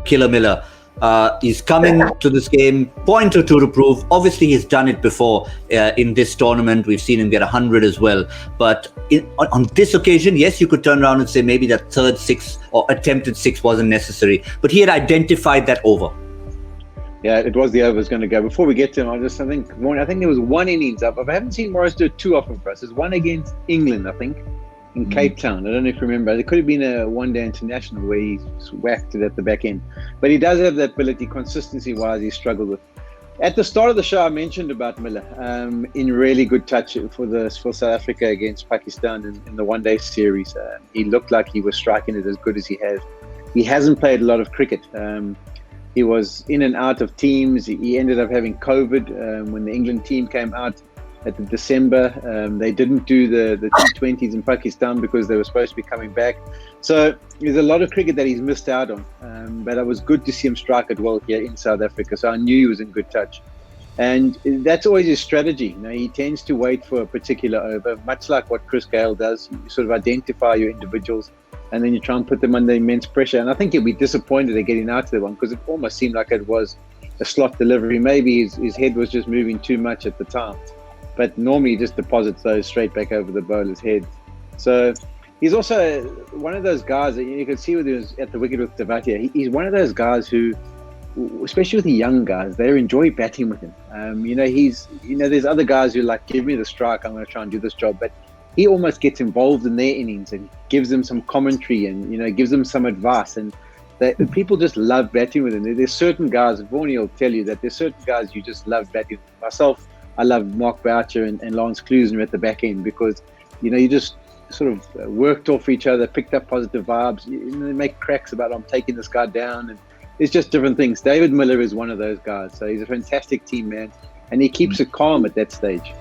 Killer Miller. He's coming to this game, point or two to prove. Obviously, he's done it before in this tournament. We've seen him get 100 as well. But on this occasion, yes, you could turn around and say maybe that third six or attempted six wasn't necessary. But he had identified that over. Yeah, it was the over was going to go. Before we get to him, I think there was one innings up. I haven't seen Morris do it too often for us. There's one against England, I think, in Cape Town. I don't know if you remember. It could have been a one-day international where he whacked it at the back end. But he does have that ability, consistency-wise, he struggled with. At the start of the show, I mentioned about Miller in really good touch for South Africa against Pakistan in the one-day series. He looked like he was striking it as good as he has. He hasn't played a lot of cricket. He was in and out of teams. He ended up having COVID when the England team came out at the December. They didn't do the T20s in Pakistan because they were supposed to be coming back. So there's a lot of cricket that he's missed out on. But it was good to see him strike it well here in South Africa. So I knew he was in good touch. And that's always his strategy. He tends to wait for a particular over, much like what Chris Gayle does. You sort of identify your individuals, and then you try and put them under immense pressure. And I think he'll be disappointed at getting out to the one because it almost seemed like it was a slot delivery. Maybe his head was just moving too much at the time. But normally he just deposits those straight back over the bowler's head. So he's also one of those guys that you could see when he was at the wicket with Tewatia. He's one of those guys who, especially with the young guys, they enjoy batting with him. There's other guys who like, give me the strike, I'm going to try and do this job. But he almost gets involved in their innings and gives them some commentary and, gives them some advice. And people just love batting with him. There's certain guys, Vorney will tell you that there's certain guys you just love batting with. Myself, I love Mark Boucher and Lance Klusener at the back end because, you just sort of worked off each other, picked up positive vibes. They make cracks about, I'm taking this guy down. And it's just different things. David Miller is one of those guys. So he's a fantastic team man and he keeps it calm at that stage.